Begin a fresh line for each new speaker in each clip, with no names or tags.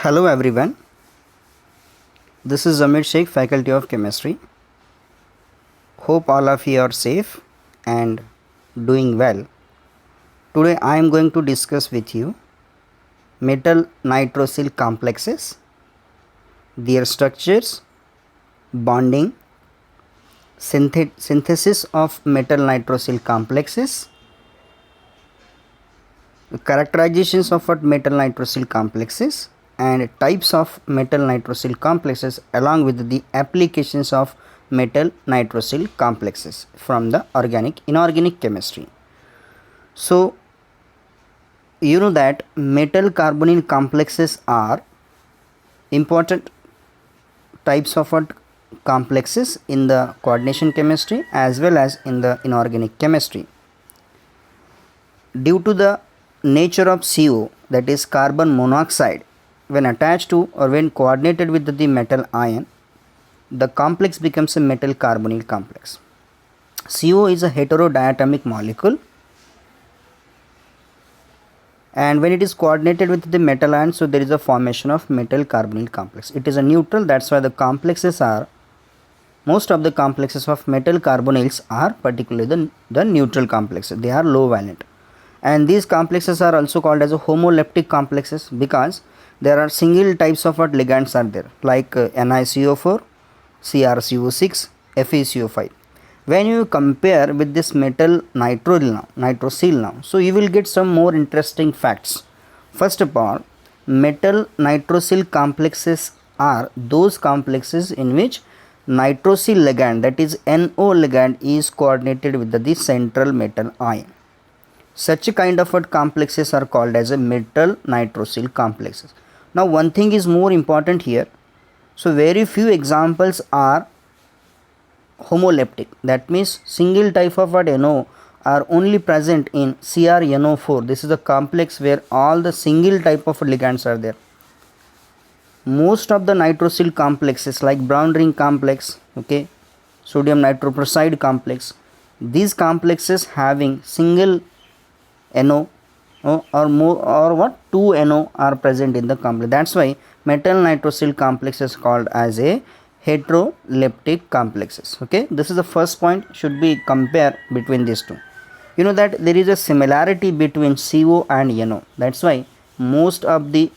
Hello everyone, this is Zamir Sheikh, Faculty of Chemistry. Hope all of you are safe and doing well. Today I am going to discuss with you metal nitrosyl complexes, their structures, bonding, synthesis of metal nitrosyl complexes, characterizations of what metal nitrosyl complexes and types of metal nitrosyl complexes along with the applications of metal nitrosyl complexes from the inorganic chemistry. So you know that metal carbonyl complexes are important types of what complexes in the coordination chemistry as well as in the inorganic chemistry. Due to the nature of CO, that is carbon monoxide, when attached to or when coordinated with the metal ion, the complex becomes a metal carbonyl complex. CO is a heterodiatomic molecule, and when it is coordinated with the metal ion, so there is a formation of metal carbonyl complex. It is a neutral, that's why the complexes are, most of the complexes of metal carbonyls are particularly the neutral complexes. They are low valent, and these complexes are also called as a homoleptic complexes because there are single types of what ligands are there, like NiCO4, CrCO6, FeCO5. When you compare with this metal nitrosyl now, so you will get some more interesting facts. First of all, metal nitrosyl complexes are those complexes in which nitrosyl ligand, that is NO ligand, is coordinated with the central metal ion. Such kind of what complexes are called as a metal nitrosyl complexes. Now one thing is more important here. So very few examples are homoleptic, that means single type of what NO are only present in CrNO4. This is a complex where all the single type of ligands are there. Most of the nitrosyl complexes like brown ring complex, okay, sodium nitroprusside complex, these complexes having single NO or more or what 2 NO are present in the complex. That's why metal nitrosyl complex is called as a heteroleptic complexes. Okay, this is the first point, should be compare between these two. You know that there is a similarity between CO and NO. That's why most of the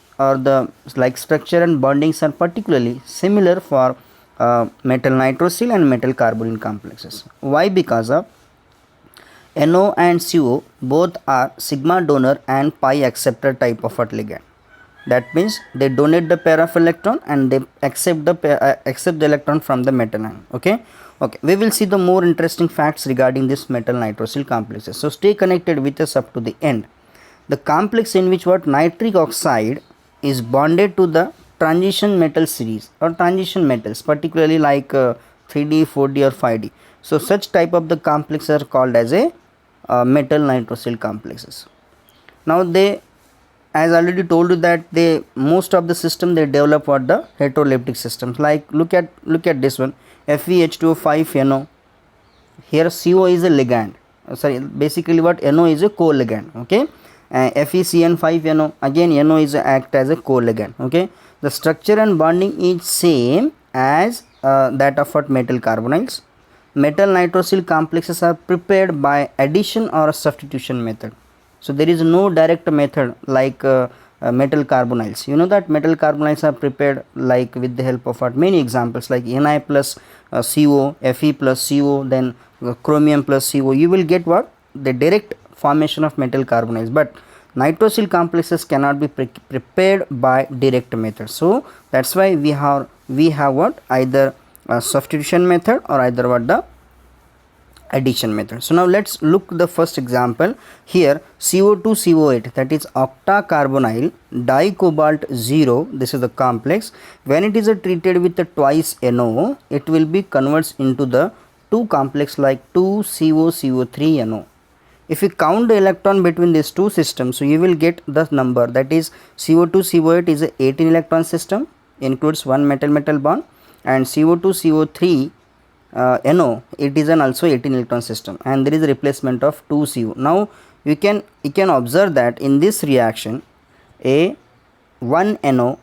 like structure and bondings are particularly similar for metal nitrosyl and metal carbonyl complexes. Why? Because of NO and CO both are sigma donor and pi acceptor type of ligand. That means they donate the pair of electron and they accept the electron from the metal ion. Okay, we will see the more interesting facts regarding this metal nitrosyl complexes. So stay connected with us up to the end. The complex in which what nitric oxide is bonded to the transition metal series or transition metals, particularly like 3D, 4D or 5D. So such type of the complex are called as a metal nitrosyl complexes. Now they, as I already told you, that they most of the system they develop what the heteroleptic systems. Like look at this one, FeH2O5NO. Here CO is a ligand. Sorry, basically what NO is a co-ligand. Okay, FeCN5NO, again NO is act as a co-ligand. Okay, the structure and bonding is same as that of what metal carbonyls. Metal nitrosyl complexes are prepared by addition or substitution method. So there is no direct method like metal carbonyls. You know that metal carbonyls are prepared like with the help of what many examples like Ni plus CO, Fe plus CO, then chromium plus CO. You will get what the direct formation of metal carbonyls, but nitrosyl complexes cannot be prepared by direct method. So that's why we have what either substitution method or either what the addition method. So now let's look the first example here. CO2CO8, that is octacarbonyl dicobalt 0. This is the complex. When it is treated with twice NO, it will be converts into the two complex like 2COCO3NO. If you count the electron between these two systems, so you will get the number, that is CO2CO8 is a 18 electron system, includes one metal bond, and CO2CO3 NO, it is an also 18 electron system, and there is a replacement of 2 CO. Now you can observe that in this reaction a 1 NO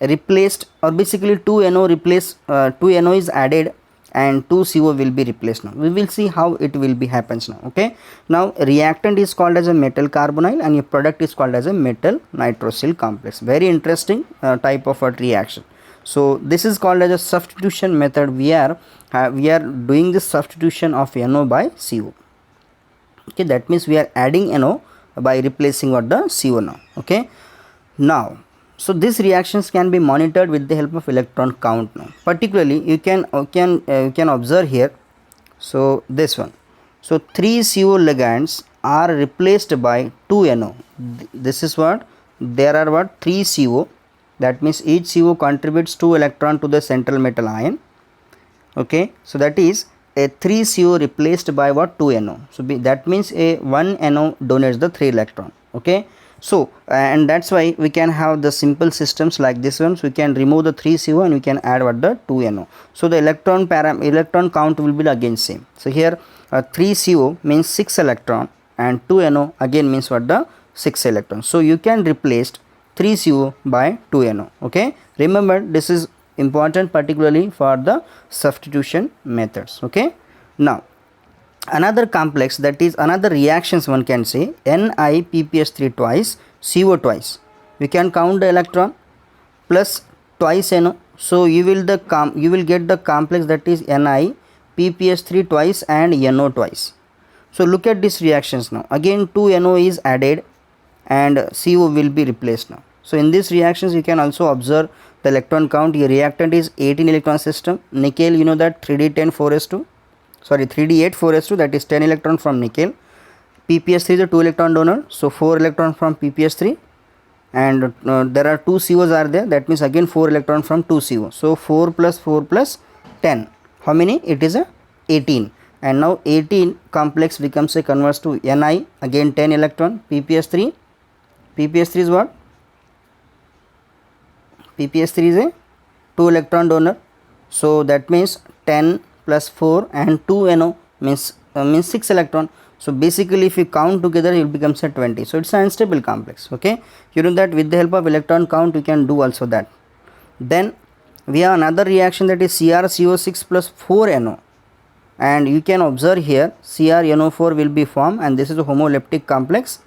replaced, or basically 2NO replace 2NO is added and 2CO will be replaced. Now we will see how it will be happens now. Okay, now reactant is called as a metal carbonyl and your product is called as a metal nitrosyl complex. Very interesting type of a reaction. So this is called as a substitution method. We are doing this substitution of NO by CO. Okay, that means we are adding NO by replacing what the CO now. Okay, now so these reactions can be monitored with the help of electron count now. Particularly you can observe here. So this one, so 3 CO ligands are replaced by 2 NO. This is what there are, what 3 CO, that means each CO contributes 2 electron to the central metal ion. Okay, so that is a 3 CO replaced by what 2 NO. So that means a 1 NO donates the 3 electron. Okay, so and that's why we can have the simple systems like this one. So we can remove the 3 CO and we can add what the 2 NO. So the electron count will be again same. So here 3 CO means 6 electron and 2 NO again means what the 6 electron. So you can replace 3 CO by 2 NO. Okay, remember this is important particularly for the substitution methods. Okay, now another complex, that is another reactions one can say NiPPS3 twice, CO twice. We can count the electron plus twice NO. So you will get the complex that is NiPPS3 twice and NO twice. So look at these reactions now. Again 2 NO is added and CO will be replaced now. So in these reactions you can also observe the electron count. Your reactant is 18 electron system. Nickel, you know that 3D10 4s2. Sorry, 3D8 4s2, that is 10 electron from nickel. PPS3 is a 2 electron donor, so 4 electron from PPS3, and there are 2 COs are there, that means again 4 electron from 2 CO. So 4 plus 4 plus 10, how many? It is a 18, and now 18 complex becomes a converts to Ni, again 10 electron. PPS3 is what? PPS3 is a 2 electron donor, so that means 10 plus 4 and 2 NO means 6 electron. So basically if you count together it becomes a 20. So it's an unstable complex. Okay, you know that with the help of electron count you can do also that. Then we have another reaction, that is CrCO6 plus 4 NO, and you can observe here CrNO4 will be formed, and this is a homoleptic complex.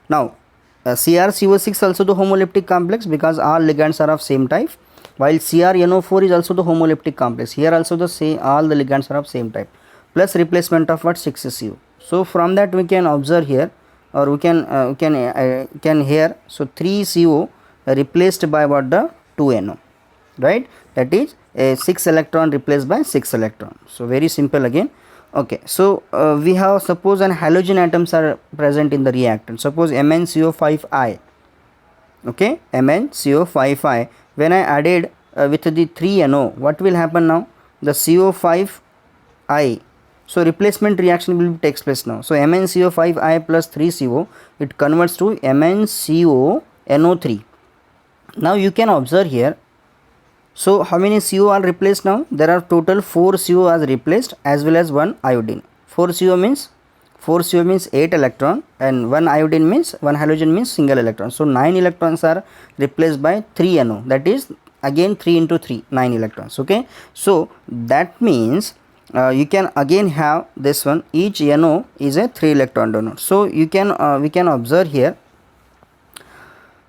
Now CrCO6 also the homoleptic complex because all ligands are of same type, while CrNO4 is also the homoleptic complex. Here also the same, all the ligands are of same type, plus replacement of what 6 CO. So from that we can observe here, or we can here, so 3 CO replaced by what the 2 NO, right? That is a 6 electron replaced by 6 electron. So very simple again. Okay, so we have, suppose an halogen atoms are present in the reactant. Suppose MnCO5I. Okay, MnCO5I. When I added with the 3 NO, what will happen now? The CO5I. So replacement reaction will takes place now. So MnCO5I plus 3 CO, it converts to MnCO NO3. Now you can observe here. So how many CO are replaced now? There are total 4 CO as replaced, as well as 1 iodine. 4 CO means 8 electron, and 1 iodine means 1 halogen means single electron. So 9 electrons are replaced by 3 NO, that is again 3 into 3, 9 electrons. Okay, so that means you can again have this one, each NO is a 3 electron donor. So you can we can observe here.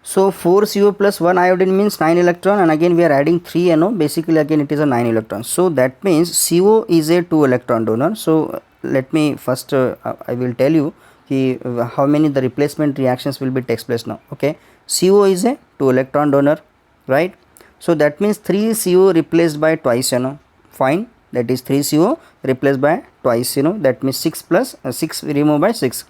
So 4 CO plus 1 iodine means 9 electron, and again we are adding 3 NO, basically again it is a 9 electron. So that means CO is a 2 electron donor. So let me first I will tell you how many the replacement reactions will be takes place now. Okay, CO is a 2 electron donor, right? So that means 3 CO replaced by twice NO, fine, that is 3 CO replaced by twice NO, that means 6 plus 6 removed by 6.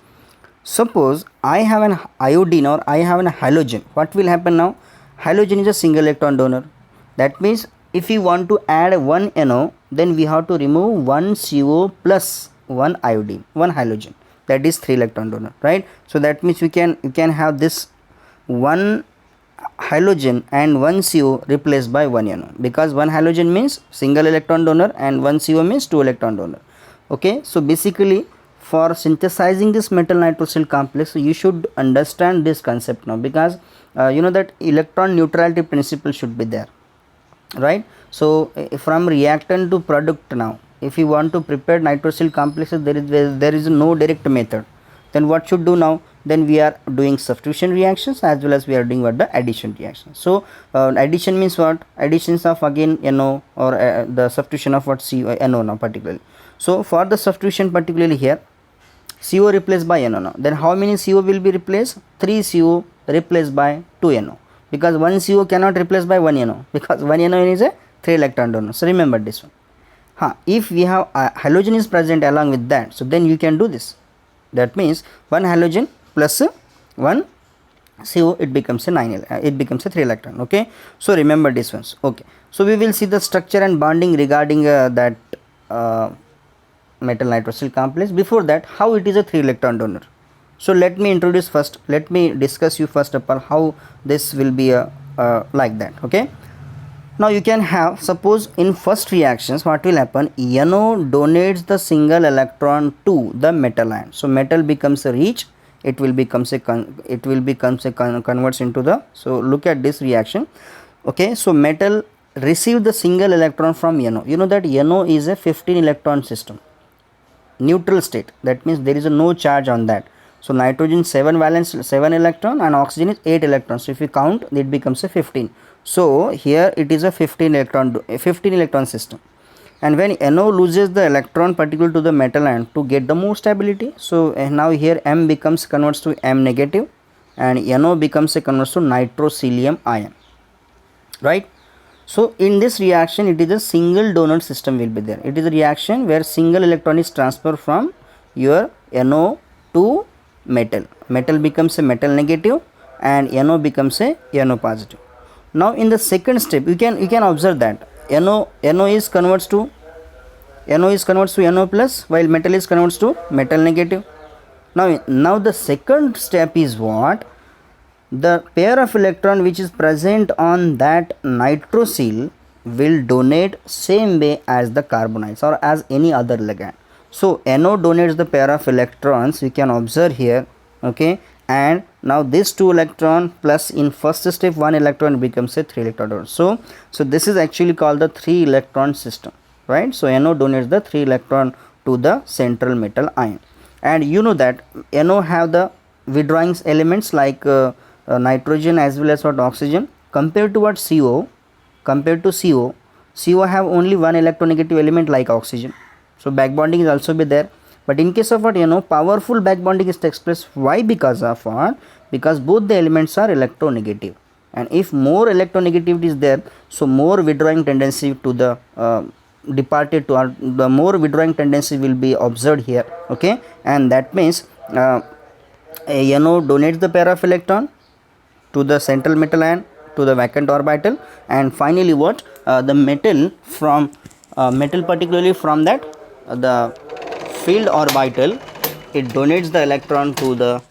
Suppose I have an iodine or I have an halogen, what will happen now? Halogen is a single electron donor. That means if we want to add 1 NO, then we have to remove 1 CO plus 1 iodine, 1 halogen, that is 3 electron donor, right? So that means you can have this 1 halogen and 1 CO replaced by 1 NO, because 1 halogen means single electron donor and 1 CO means 2 electron donor. Okay, so basically for synthesizing this metal nitrosyl complex, you should understand this concept now, because you know that electron neutrality principle should be there, right? So from reactant to product, now if you want to prepare nitrosyl complexes, there is no direct method. Then what should do now? Then we are doing substitution reactions as well as we are doing what, the addition reaction. So addition means what? Additions of again NO, or the substitution of what, CO, NO now particularly. So for the substitution particularly here, CO replaced by NO now, then how many CO will be replaced? 3 CO replaced by 2 NO, because 1 CO cannot replace by 1 NO, because 1 NO is a 3 electron donor. So remember this one. If we have a halogen is present along with that, so then you can do this. That means 1 halogen plus 1 CO, it becomes a 3 electron. Okay, so remember this ones. Okay, so we will see the structure and bonding regarding that metal nitrosyl complex. Before that, how it is a 3 electron donor. So let me introduce first, let me discuss you first upon how this will be like that. Okay, now you can have, suppose in first reactions what will happen, NO donates the single electron to the metal ion. So metal becomes a rich, it will becomes a converts into the, so look at this reaction. Okay, so metal receive the single electron from NO. You know that NO is a 15 electron system, neutral state. That means there is a no charge on that. So nitrogen 7 valence 7 electron and oxygen is 8 electrons. So if you count, it becomes a 15. So here it is a 15 electron system. And when NO loses the electron particular to the metal ion to get the more stability, so now here M becomes converts to M negative and NO becomes a converts to nitroselium ion, right? So in this reaction, it is a single donor system will be there. It is a reaction where single electron is transferred from your NO to metal. Metal becomes a metal negative and NO becomes a NO positive. Now in the second step, you can observe that NO is converts to NO plus, while metal is converts to metal negative. Now the second step is what? The pair of electron which is present on that nitrosyl will donate same way as the carbonyls or as any other ligand. So NO donates the pair of electrons, you can observe here. Okay, and now this 2 electron plus in first step 1 electron becomes a 3 electron donor. So this is actually called the 3 electron system, right? So NO donates the 3 electron to the central metal ion. And you know that NO have the withdrawing elements like nitrogen as well as what, oxygen, compared to what, CO. Compared to CO have only one electronegative element like oxygen. So back bonding is also be there. But in case of what, powerful back bonding is takes place. Why? Because of what? Because both the elements are electronegative, and if more electronegativity is there, so more withdrawing tendency to the departed to, or the more withdrawing tendency will be observed here. Okay, and that means NO donates the pair of electron to the central metal ion, to the vacant orbital, and finally what, the metal from metal particularly from that the filled orbital, it donates the electron to the